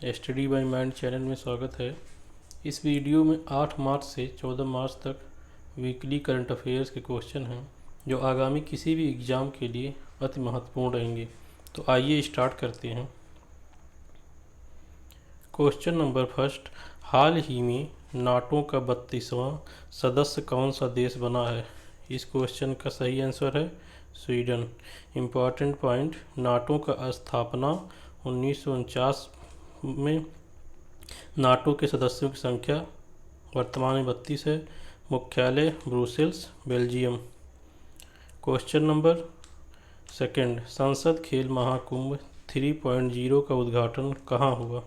Study by mind channel में स्वागत है। इस वीडियो में 8 मार्च से 14 मार्च तक वीकली करंट अफेयर्स के क्वेश्चन हैं जो आगामी किसी भी एग्ज़ाम के लिए अति महत्वपूर्ण रहेंगे। तो आइए स्टार्ट करते हैं। क्वेश्चन नंबर फर्स्ट, हाल ही में नाटो का 32वां सदस्य कौन सा देश बना है? इस क्वेश्चन का सही आंसर है स्वीडन। इम्पॉर्टेंट पॉइंट, नाटो का स्थापना 1949 में। नाटो के सदस्यों की संख्या वर्तमान में 32 है। मुख्यालय Brussels, Belgium. Question number second, संसद खेल महाकुंभ 3.0 का उद्घाटन कहाँ हुआ?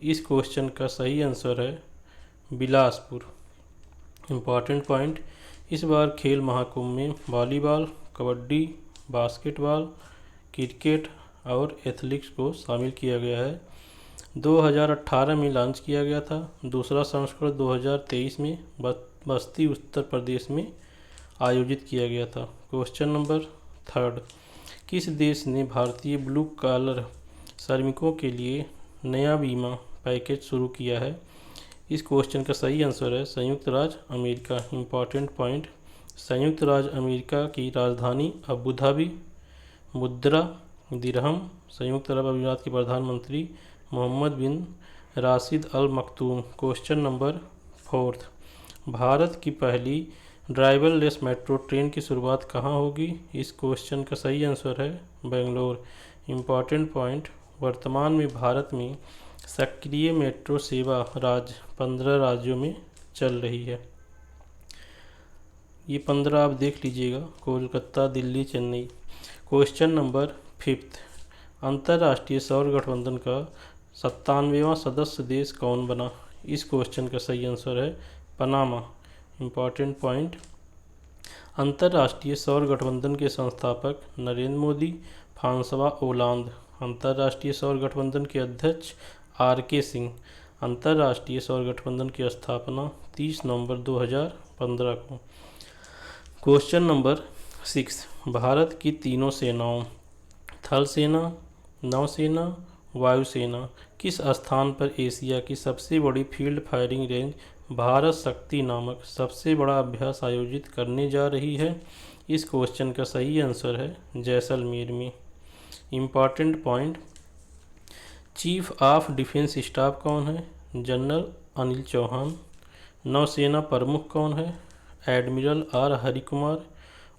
इस क्वेश्चन का सही आंसर है बिलासपुर। इम्पॉर्टेंट पॉइंट, इस बार खेल महाकुंभ में वॉलीबॉल, कबड्डी, बास्केटबॉल, क्रिकेट और एथलेटिक्स को शामिल किया गया है। 2018 में लॉन्च किया गया था। दूसरा संस्करण 2023 में बस्ती उत्तर प्रदेश में आयोजित किया गया था। क्वेश्चन नंबर थर्ड, किस देश ने भारतीय ब्लू कॉलर श्रमिकों के लिए नया बीमा पैकेज शुरू किया है? इस क्वेश्चन का सही आंसर है संयुक्त राज्य अमेरिका। इम्पॉर्टेंट पॉइंट, संयुक्त राज्य अमेरिका की राजधानी अबू धाबी। मुद्रा दिरहम। संयुक्त अरब अमीरात के प्रधानमंत्री Mohammed bin Rashid Al Maktoum. Question number fourth, Bharat की पहली ड्राइवरलेस मेट्रो ट्रेन की शुरुआत कहाँ होगी? इस क्वेश्चन का सही आंसर है बेंगलोर। इम्पॉर्टेंट पॉइंट, वर्तमान में भारत में सक्रिय मेट्रो सेवा 15 राज्यों में चल रही है। ये 15 आप देख लीजिएगा, Kolkata, Delhi, Chennai. Question number fifth, अंतर्राष्ट्रीय सौर गठबंधन का 97वां सदस्य देश कौन बना? इस क्वेश्चन का सही आंसर है पनामा। इम्पॉर्टेंट पॉइंट, अंतर्राष्ट्रीय सौर गठबंधन के संस्थापक नरेंद्र मोदी, फ्रांसवा ओलांद। अंतर्राष्ट्रीय सौर गठबंधन के अध्यक्ष RK सिंह। अंतर्राष्ट्रीय सौर गठबंधन की स्थापना 30 नवंबर 2015 को। क्वेश्चन नंबर 6, भारत की तीनों सेनाओं थल सेना, नौसेना, वायुसेना किस स्थान पर एशिया की सबसे बड़ी फील्ड फायरिंग रेंज भारत शक्ति नामक सबसे बड़ा अभ्यास आयोजित करने जा रही है? इस क्वेश्चन का सही आंसर है जैसलमेर में। Important point, chief of defence staff कौन है? जनरल अनिल चौहान। नौसेना प्रमुख कौन है? Admiral R Harikumar.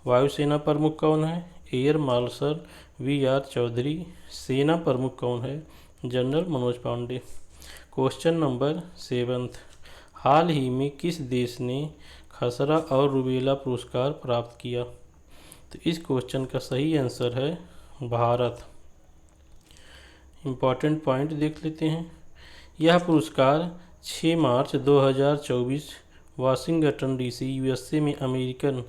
वायुसेना प्रमुख कौन है? Air marshal VR Chaudhari. सेना प्रमुख कौन है? General Manoj Pandey. Question number 7, हाल ही में किस देश ने खसरा और रूबेला पुरस्कार प्राप्त किया? तो इस क्वेश्चन का सही आंसर है भारत। इम्पॉर्टेंट पॉइंट देख लेते हैं। यह पुरस्कार 6 मार्च 2024 वाशिंगटन DC USA में अमेरिकन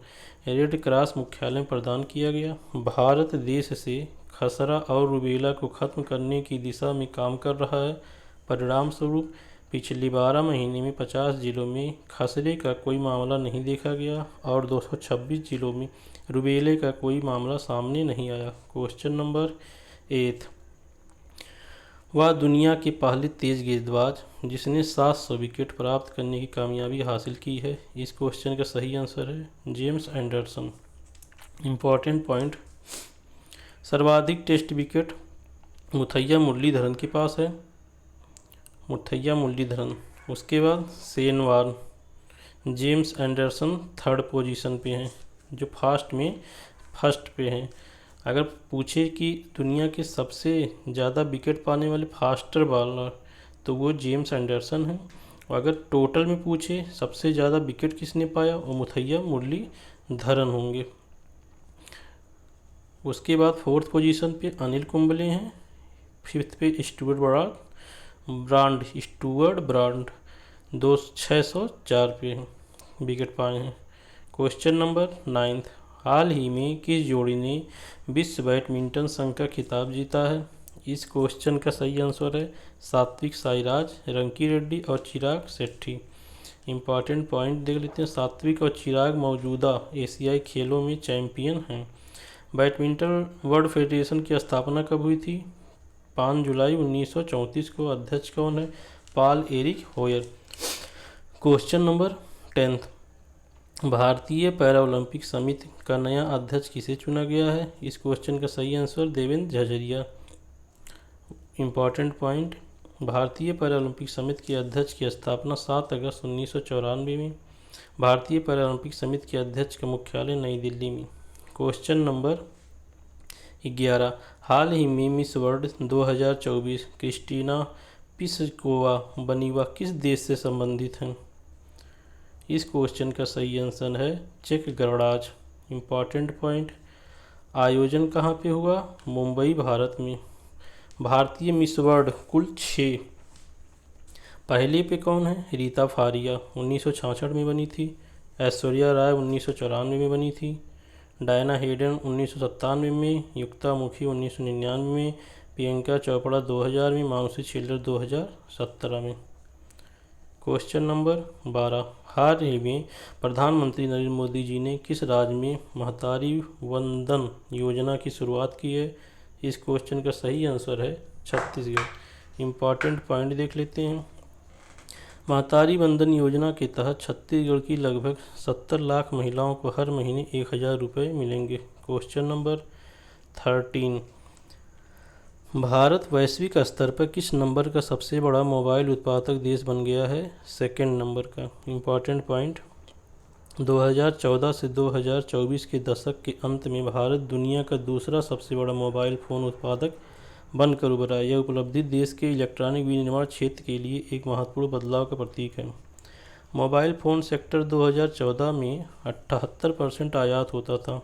रेड क्रॉस मुख्यालय में प्रदान किया गया। भारत देश से खसरा और रूबेला को खत्म करने की दिशा में काम कर रहा है। परिणाम स्वरूप पिछले 12 महीने में 50 जिलों में खसरे का कोई मामला नहीं देखा गया और 226 जिलों में रूबेले का कोई मामला सामने नहीं आया। क्वेश्चन नंबर 8, वह दुनिया के पहले तेज गेंदबाज जिसने 700 विकेट प्राप्त करने की कामयाबी हासिल की है? इस क्वेश्चन का सही आंसर है जेम्स एंडरसन। इम्पॉर्टेंट पॉइंट, सर्वाधिक टेस्ट विकेट मुथैया मुरलीधरन के पास है। मुथैया मुरलीधरन, उसके बाद Shane Warne. James Anderson third position पे हैं, जो फर्स्ट पे हैं। अगर पूछे कि दुनिया के सबसे ज़्यादा विकेट पाने वाले फास्टर बॉलर तो वो जेम्स एंडरसन हैं। और अगर टोटल में पूछे सबसे ज़्यादा विकेट किसने पाया, वो मुथैया मुरलीधरन होंगे। उसके बाद फोर्थ पोजीशन पे अनिल कुंबले हैं। फिफ्थ पे स्टुअर्ट ब्रांड 604 पे विकेट पाए हैं। क्वेश्चन नंबर 9, हाल ही में किस जोड़ी ने विश्व बैडमिंटन संघ का खिताब जीता है? इस क्वेश्चन का सही आंसर है सात्विक साईराज, रंकी रेड्डी और चिराग शेट्टी। इम्पॉर्टेंट पॉइंट देख लेते हैं। सात्विक और चिराग मौजूदा एशियाई खेलों में चैंपियन हैं। बैडमिंटन वर्ल्ड फेडरेशन की स्थापना कब हुई थी? 5 जुलाई 1934 को। अध्यक्ष कौन है? Paul Eric होयर। Question number 10th, भारतीय पैरालंपिक समिति का नया अध्यक्ष किसे चुना गया है? इस क्वेश्चन का सही आंसर देवेंद्र झझरिया। इम्पॉर्टेंट पॉइंट, भारतीय पैरालंपिक समिति के अध्यक्ष की स्थापना 7 अगस्त 1994 में। भारतीय पैरालंपिक समिति के अध्यक्ष का मुख्यालय नई दिल्ली में। क्वेश्चन नंबर 11, हाल ही में मिस वर्ल्ड 2024 क्रिस्टीना पिस्कोवा बनीवा किस देश से संबंधित हैं? इस क्वेश्चन का सही आंसर है चेक गणराज्य। इम्पॉर्टेंट पॉइंट, आयोजन कहाँ पे हुआ? मुंबई, भारत में। भारतीय मिस वर्ल्ड कुल 6। पहले पे कौन है? रीता फारिया 1966 में बनी थी। ऐश्वर्या राय 1994 में बनी थी। डायना हेडन 1997 में, युक्ता मुखी 1999 में, प्रियंका चोपड़ा 2000 में, मानुषी छिल्लर 2017 में। क्वेश्चन नंबर 12, हाल ही में प्रधानमंत्री नरेंद्र मोदी जी ने किस राज्य में महतारी वंदन योजना की शुरुआत की है? इस क्वेश्चन का सही आंसर है छत्तीसगढ़। इम्पॉर्टेंट पॉइंट देख लेते हैं। महतारी वंदन योजना के तहत छत्तीसगढ़ की लगभग 70 लाख महिलाओं को हर महीने 1000 रुपये मिलेंगे। क्वेश्चन नंबर 13, भारत वैश्विक स्तर पर किस नंबर का सबसे बड़ा मोबाइल उत्पादक देश बन गया है? सेकंड नंबर का। इम्पॉर्टेंट पॉइंट, 2014 से 2024 के दशक के अंत में भारत दुनिया का दूसरा सबसे बड़ा मोबाइल फ़ोन उत्पादक बनकर उभरा। यह उपलब्धि देश के इलेक्ट्रॉनिक विनिर्माण क्षेत्र के लिए एक महत्वपूर्ण बदलाव का प्रतीक है। मोबाइल फ़ोन सेक्टर 2014 में 78% आयात होता था,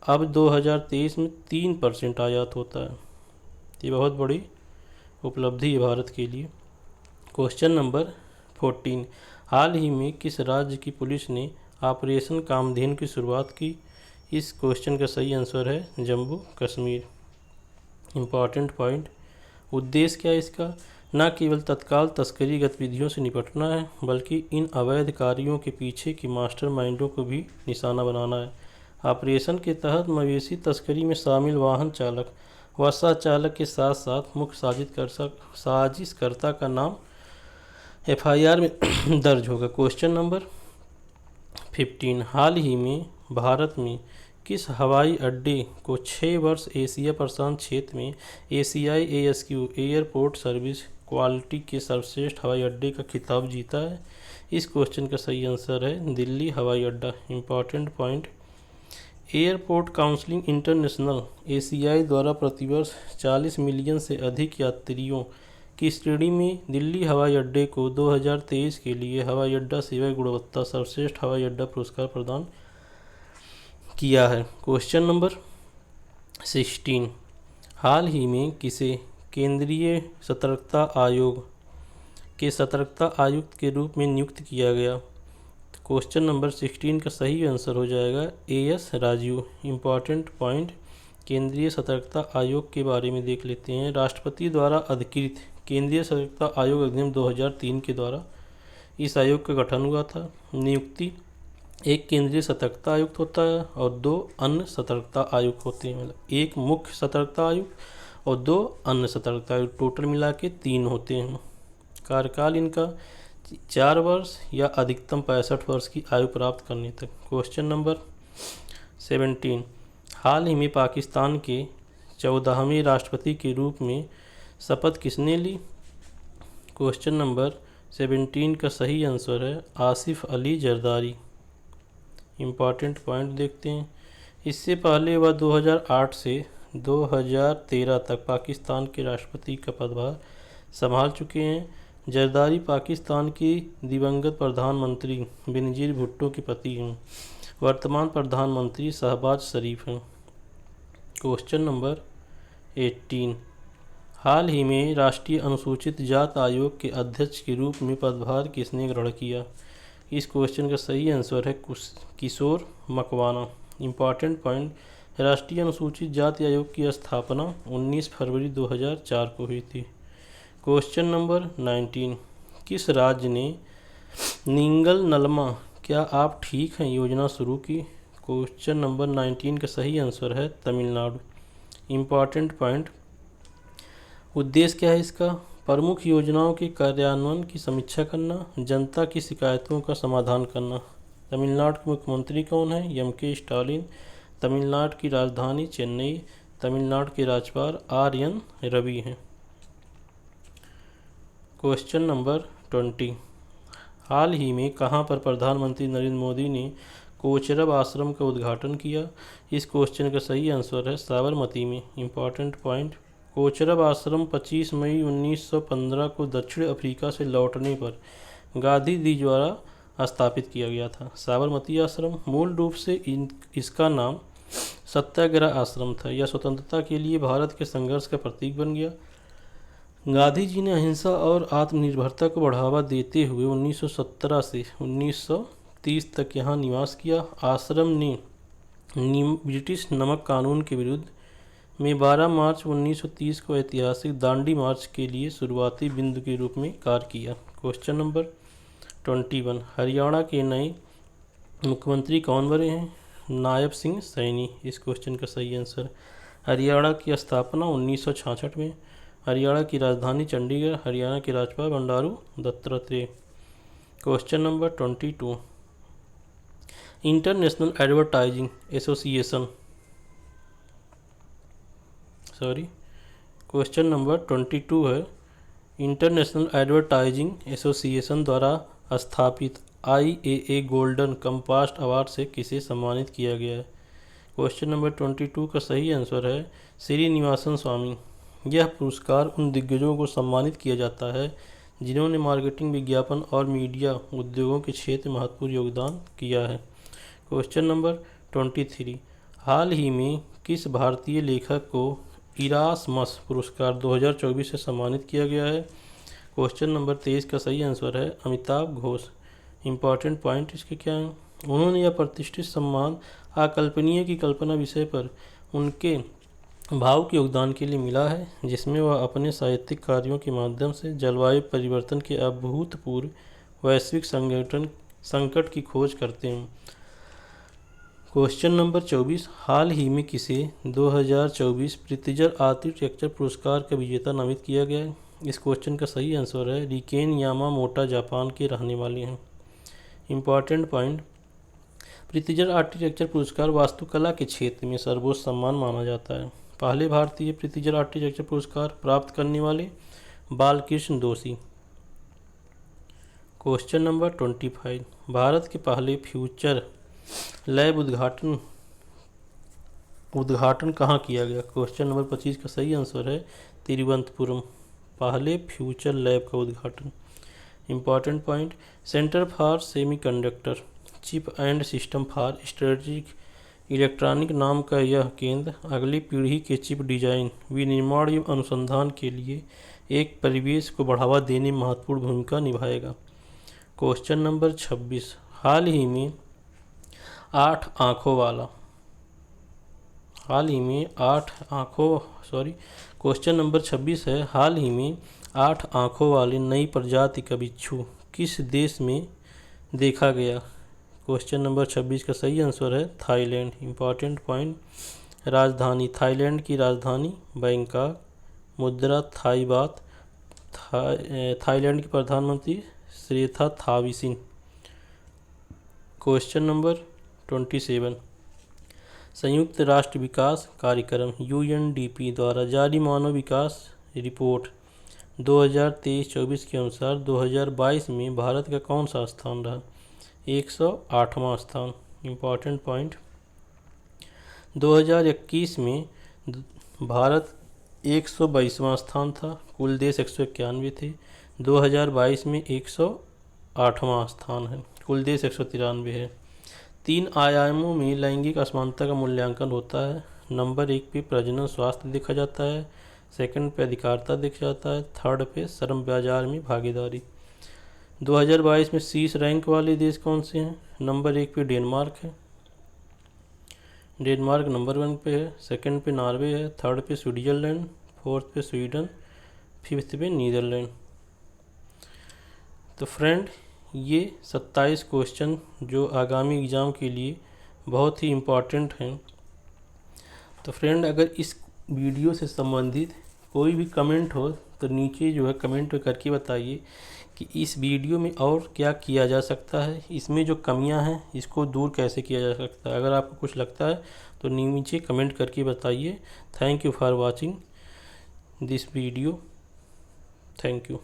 अब 2023 में 3% आयात होता है। ये बहुत बड़ी उपलब्धि है भारत के लिए। क्वेश्चन नंबर 14, हाल ही में किस राज्य की पुलिस ने ऑपरेशन कामधेनु की शुरुआत की? इस क्वेश्चन का सही आंसर है जम्मू कश्मीर। इम्पॉर्टेंट पॉइंट, उद्देश्य क्या है इसका? न केवल तत्काल तस्करी गतिविधियों से निपटना है, बल्कि इन अवैध कार्यों के पीछे के मास्टरमाइंडों को भी निशाना बनाना है। ऑपरेशन के तहत मवेशी तस्करी में शामिल वाहन चालक व सह चालक के साथ साथ मुख्य साजिशकर्ता का नाम FIR में दर्ज होगा। क्वेश्चन नंबर 15, हाल ही में भारत में किस हवाई अड्डे को 6 वर्ष एशिया प्रशांत क्षेत्र में ACI ASQ airport service quality के सर्वश्रेष्ठ हवाई अड्डे का खिताब जीता है? इस क्वेश्चन का सही आंसर है दिल्ली हवाई अड्डा। Important point, airport council international ACI द्वारा प्रतिवर्ष 40 मिलियन से अधिक यात्रियों की श्रेणी में दिल्ली हवाई अड्डे को 2023 के लिए हवाई अड्डा सेवा गुणवत्ता सर्वश्रेष्ठ हवाई अड्डा पुरस्कार प्रदान किया है। क्वेश्चन नंबर 16, हाल ही में किसे केंद्रीय सतर्कता आयोग के सतर्कता आयुक्त के रूप में नियुक्त किया गया? क्वेश्चन नंबर 16 का सही आंसर हो जाएगा AS राजीव। इम्पॉर्टेंट पॉइंट, केंद्रीय सतर्कता आयोग के बारे में देख लेते हैं। राष्ट्रपति द्वारा अधिकृत केंद्रीय सतर्कता आयोग अधिनियम 2003 के द्वारा इस आयोग का गठन हुआ था। नियुक्ति, एक केंद्रीय सतर्कता आयुक्त होता है और 2 अन्य सतर्कता आयुक्त होते हैं। मतलब एक मुख्य सतर्कता आयुक्त और 2 अन्य सतर्कता आयुक्त, टोटल मिला के 3 होते हैं। कार्यकाल इनका 4 वर्ष या अधिकतम 65 वर्ष की आयु प्राप्त करने तक। क्वेश्चन नंबर 17, हाल ही में पाकिस्तान के 14वें राष्ट्रपति के रूप में शपथ किसने ली? क्वेश्चन नंबर 17 का सही आंसर है आसिफ अली जरदारी। इम्पॉर्टेंट पॉइंट देखते हैं। इससे पहले वह 2008 से 2013 तक पाकिस्तान के राष्ट्रपति का पदभार संभाल चुके हैं। जरदारी पाकिस्तान की दिवंगत प्रधानमंत्री बेनजीर भुट्टो के पति हैं। वर्तमान प्रधानमंत्री शहबाज शरीफ हैं। क्वेश्चन नंबर 18, हाल ही में राष्ट्रीय अनुसूचित जात आयोग के अध्यक्ष के रूप में पदभार किसने ग्रहण किया? इस क्वेश्चन का सही आंसर है किशोर मकवाना। इम्पॉर्टेंट पॉइंट, राष्ट्रीय अनुसूचित जाति आयोग की स्थापना 19 फरवरी 2004 को हुई थी। क्वेश्चन नंबर 19, किस राज्य ने नींगल नलमा क्या आप ठीक हैं योजना शुरू की? क्वेश्चन नंबर 19 का सही आंसर है तमिलनाडु। इम्पॉर्टेंट पॉइंट, उद्देश्य क्या है इसका? प्रमुख योजनाओं के कार्यान्वयन की समीक्षा करना, जनता की शिकायतों का समाधान करना। तमिलनाडु के मुख्यमंत्री कौन है? एम.के. स्टालिन। तमिलनाडु की राजधानी चेन्नई। तमिलनाडु के राज्यपाल आर.एन. रवि हैं। Question number 20। हाल ही में कहाँ पर प्रधानमंत्री नरेंद्र मोदी ने कोचरब आश्रम का उद्घाटन किया? इस क्वेश्चन का सही आंसर है साबरमती में। इम्पॉर्टेंट पॉइंट, कोचरब आश्रम 25 मई 1915 को दक्षिण अफ्रीका से लौटने पर गांधी जी द्वारा स्थापित किया गया था। साबरमती आश्रम मूल रूप से इसका नाम सत्याग्रह आश्रम था। यह स्वतंत्रता के लिए भारत के संघर्ष का प्रतीक बन गया। गांधी जी ने अहिंसा और आत्मनिर्भरता को बढ़ावा देते हुए 1917 से 1930 तक यहाँ निवास किया। आश्रम ने ब्रिटिश नमक कानून के विरुद्ध में 12 मार्च 1930 को ऐतिहासिक दांडी मार्च के लिए शुरुआती बिंदु के रूप में कार्य किया। Question number 21। हरियाणा के नए मुख्यमंत्री कौन बने हैं? नायब सिंह सैनी। इस क्वेश्चन का सही आंसर। हरियाणा की स्थापना 1966 में। हरियाणा की राजधानी चंडीगढ़। हरियाणा के राज्यपाल Bandaru Dattatreya. Question number 22। International advertising association question number 22 है, इंटरनेशनल एडवर्टाइजिंग एसोसिएशन द्वारा स्थापित IAA गोल्डन कंपास अवार्ड से किसे सम्मानित किया गया है? क्वेश्चन नंबर 22 का सही आंसर है श्रीनिवासन स्वामी। यह पुरस्कार उन दिग्गजों को सम्मानित किया जाता है जिन्होंने मार्केटिंग, विज्ञापन और मीडिया उद्योगों के क्षेत्र में महत्वपूर्ण योगदान किया है। Question number 23। हाल ही में किस भारतीय लेखक को इरासमस पुरस्कार 2024 से सम्मानित किया गया है? क्वेश्चन नंबर 23 का सही आंसर है अमिताभ घोष। इम्पॉर्टेंट पॉइंट इसके क्या हैं? उन्होंने यह प्रतिष्ठित सम्मान अकल्पनीय की कल्पना विषय पर उनके भावुक योगदान के लिए मिला है, जिसमें वह अपने साहित्यिक कार्यों के माध्यम से जलवायु परिवर्तन के अभूतपूर्व वैश्विक संकट की खोज करते हैं। Question number 24। हाल ही में किसे 2024 प्रित्जर आर्किटेक्चर पुरस्कार का विजेता नामित किया गया है? इस क्वेश्चन का सही आंसर है रिकेन यामामोटा, जापान के रहने वाले हैं। इम्पॉर्टेंट पॉइंट, प्रित्जर आर्किटेक्चर पुरस्कार वास्तुकला के क्षेत्र में सर्वोच्च सम्मान माना जाता है। पहले भारतीय प्रित्जर आर्किटेक्चर पुरस्कार प्राप्त करने वाले बालकृष्ण दोषी। Question number 25। भारत के पहले फ्यूचर लैब उद्घाटन कहाँ किया गया? क्वेश्चन नंबर 25 का सही आंसर है तिरुवनंतपुरम। पहले फ्यूचर लैब का उद्घाटन। Important point, centre for semiconductor chip and system for strategic electronic नाम का यह केंद्र अगली पीढ़ी के चिप डिजाइन, विनिर्माण एवं अनुसंधान के लिए एक परिवेश को बढ़ावा देने में महत्वपूर्ण भूमिका निभाएगा। Question number 26। हाल ही में आठ आँखों वाला क्वेश्चन नंबर 26 है, हाल ही में 8 आँखों वाली नई प्रजाति का बिच्छू किस देश में देखा गया? क्वेश्चन नंबर 26 का सही आंसर है थाईलैंड। इम्पॉर्टेंट पॉइंट, राजधानी थाईलैंड की राजधानी बैंकॉक। मुद्रा थाई बात। थाईलैंड के प्रधानमंत्री श्रीथा थाविसिन। Question number 27। संयुक्त राष्ट्र विकास कार्यक्रम UNDP द्वारा जारी मानव विकास रिपोर्ट 2023-24 के अनुसार 2022 में भारत का कौन सा स्थान रहा? 108वां स्थान। इम्पॉर्टेंट पॉइंट, 2021 में भारत 122वां स्थान था, कुल देश 191 थे। 2022 में 108वां स्थान है, कुल देश 193 है। 3 आयामों में लैंगिक असमानता का मूल्यांकन होता है। नंबर 1 पे प्रजनन स्वास्थ्य देखा जाता है, सेकंड पे अधिकारिता देखा जाता है, थर्ड पे श्रम बाजार में भागीदारी। 2022 में शीर्ष रैंक वाले देश कौन से हैं? नंबर 1 पे डेनमार्क है, डेनमार्क नंबर 1 पे है, सेकंड पे नॉर्वे है, थर्ड पे स्विट्जरलैंड, फोर्थ पे स्वीडन, फिफ्थ पे नीदरलैंड। तो फ्रेंड, ये 27 क्वेश्चन जो आगामी एग्ज़ाम के लिए बहुत ही इम्पॉर्टेंट हैं। तो फ्रेंड, अगर इस वीडियो से संबंधित कोई भी कमेंट हो तो नीचे जो है कमेंट करके बताइए कि इस वीडियो में और क्या किया जा सकता है, इसमें जो कमियां हैं इसको दूर कैसे किया जा सकता है। अगर आपको कुछ लगता है तो नीचे कमेंट करके बताइए। Thank you for watching this video. Thank you.